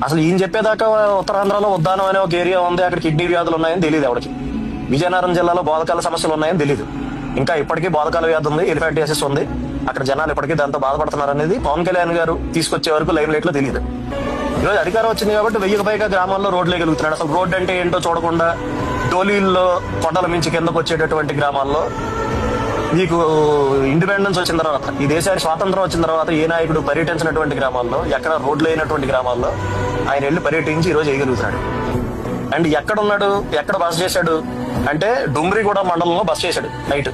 అసలు ఈయన చెప్పేదాకా ఉత్తరాంధ్రలో ఉద్దానం అనే ఒక ఏరియా ఉంది, అక్కడ కిడ్నీ వ్యాధులు ఉన్నాయని తెలియదు ఎవరికి. విజయనగరం జిల్లాలో బోధకాల సమస్యలు ఉన్నాయని తెలియదు. ఇంకా ఇప్పటికీ బోధకాల వ్యాధి ఉంది, ఎలిఫెంటియాసిస్ ఉంది, అక్కడ జనాలు ఇప్పటికీ దాంతో బాధపడుతున్నారు అనేది పవన్ కళ్యాణ్ గారు తీసుకొచ్చే వరకు లైమ్ లైట్ లో తెలియదు. ఈరోజు అధికారం వచ్చింది కాబట్టి 1000కి పైగా గ్రామాల్లో రోడ్లు వేయగలుగుతున్నాడు. అసలు రోడ్డు అంటే ఏంటో చూడకుండా డోలీల్లో కొండల మించి కిందకు వచ్చేటటువంటి గ్రామాల్లో మీకు ఇండిపెండెన్స్ వచ్చిన తర్వాత, ఈ దేశానికి స్వాతంత్రం వచ్చిన తర్వాత ఏ నాయకుడు పర్యటించినటువంటి గ్రామాల్లో, ఎక్కడ రోడ్లు అయినటువంటి గ్రామాల్లో ఆయన వెళ్ళి పర్యటించి ఈ రోజు వేయగలుగుతున్నాడు. అండ్ ఎక్కడున్నాడు, ఎక్కడ బస చేశాడు అంటే డుమ్రిగూడ మండలంలో బస చేశాడు నైట్.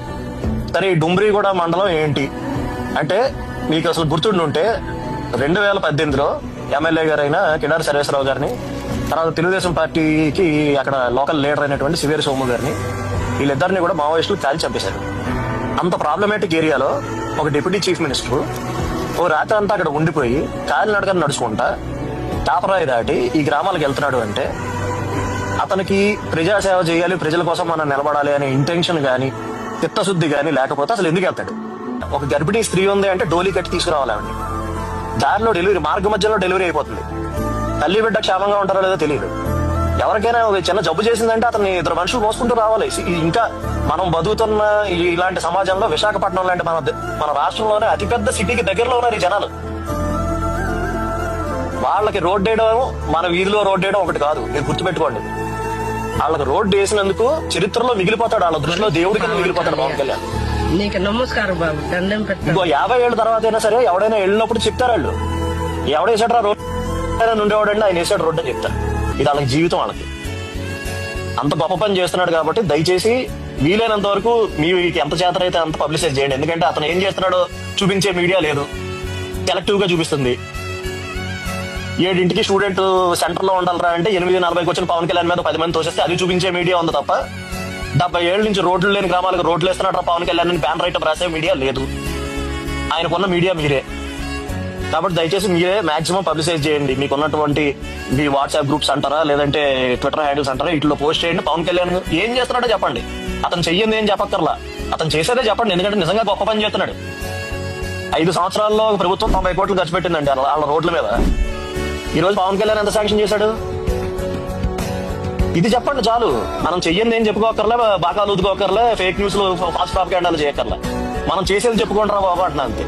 సరే, ఈ డుమ్రిగూడ మండలం ఏంటి అంటే మీకు అసలు గుర్తుండుంటే 2018లో ఎమ్మెల్యే గారైన కిడారి సర్వేశ్వరరావు గారిని, తర్వాత తెలుగుదేశం పార్టీకి అక్కడ లోకల్ లీడర్ అయినటువంటి శివేరి సోము గారిని, వీళ్ళిద్దరిని కూడా మావోయిస్టులు కాల్చి చంపేశారు. అంత ప్రాబ్లమేటిక్ ఏరియాలో ఒక డిప్యూటీ చీఫ్ మినిస్టర్ ఓ రాత్రి అంతా అక్కడ ఉండిపోయి కాలినడకని నడుచుకుంటా టాపరాయి దాటి ఈ గ్రామాలకు వెళ్తున్నాడు అంటే అతనికి ప్రజాసేవ చేయాలి, ప్రజల కోసం మనం నిలబడాలి అనే ఇంటెన్షన్ గానీ చిత్తశుద్ధి గానీ లేకపోతే అసలు ఎందుకు వెళ్తాడు? ఒక గర్భిణీ స్త్రీ ఉంది అంటే డోలీ కట్టి తీసుకురావాలి ఆవిడ. దారిలో డెలివరీ, మార్గ మధ్యలో డెలివరీ అయిపోతుంది. తల్లి బిడ్డ క్షేమంగా ఉంటారో లేదో తెలియదు. ఎవరికైనా ఒక చిన్న జబ్బు చేసిందంటే అతన్ని 2 మనుషులు మోసుకుంటూ రావాలి. ఇంకా మనం బతుకుతున్న ఇలాంటి సమాజంలో విశాఖపట్నం లాంటి మన రాష్ట్రంలోనే అతిపెద్ద సిటీకి దగ్గరలో ఉన్నారు ఈ జనాలు. వాళ్ళకి రోడ్డు వేయడం, మన వీధిలో రోడ్డు వేయడం ఒకటి కాదు, మీరు గుర్తుపెట్టుకోండి. వాళ్ళకి రోడ్డు వేసినందుకు చరిత్రలో మిగిలిపోతాడు, వాళ్ళ దృష్టిలో దేవుడి కింద మిగిలిపోతాడు పవన్ కళ్యాణ్. నీకు నమస్కారం బాబు, దండం పెట్టు. ఇంకో 50 ఏళ్ళ తర్వాత అయినా సరే ఎవడైనా వెళ్ళినప్పుడు చెప్తారు వాళ్ళు, ఎవడేసాడు రోడ్డు ఉండేవాడండి, ఆయన వేసాడు రోడ్డు అని చెప్తారు. ఇది వాళ్ళకి జీవితం. వాళ్ళకి అంత గొప్ప పని చేస్తున్నాడు కాబట్టి దయచేసి వీలైనంత వరకు మీకు ఎంత చేతనైతే అంత పబ్లిసైజ్ చేయండి. ఎందుకంటే అతను ఏం చేస్తున్నాడో చూపించే మీడియా లేదు, సెలెక్టివ్ గా చూపిస్తుంది. 7ంటికి స్టూడెంట్ సెంటర్ లో ఉండాలరా అంటే 8:40కి వచ్చిన పవన్ కళ్యాణ్ మీద 10 మంది తోసేస్తే అది చూపించే మీడియా ఉంది తప్ప 70 ఏళ్ళ నుంచి రోడ్లు లేని గ్రామాలకు రోడ్లు వేస్తున్నాడు పవన్ కళ్యాణ్ అని బ్యాన్ రైట్ రాసే మీడియా లేదు. ఆయనకున్న మీడియా మీరే. కాబట్టి దయచేసి మీరే మాక్సిమం పబ్లిసైజ్ చేయండి. మీకున్నటువంటి మీ వాట్సాప్ గ్రూప్స్ అంటారా, లేదంటే ట్విట్టర్ హ్యాండిల్స్ అంటారా, వీటిలో పోస్ట్ చేయండి. పవన్ కళ్యాణ్ ఏం చేస్తున్నాడో చెప్పండి. అతను చెయ్యింది ఏం చెప్పక్కర్లా, అతను చేసేదే చెప్పండి. ఎందుకంటే నిజంగా గొప్ప పని చేస్తున్నాడు. 5 సంవత్సరాల్లో ప్రభుత్వం 90 కోట్లు ఖర్చు పెట్టిందండి వాళ్ళ రోడ్ల మీద. ఈ రోజు పవన్ కళ్యాణ్ ఎంత శాంక్షన్ చేశాడు? ఇది చెప్పండి చాలు. మనం చెయ్యింది ఏం చెప్పుకోకర్లే, బాగా ఊదుకోకర్లే, ఫేక్ న్యూస్ లో ఫాస్ట్ ప్రాపగాండాలు చేయక్కర్లే. మనం చేసేది చెప్పుకుంటారా బాబు అంటున్నా అంతే.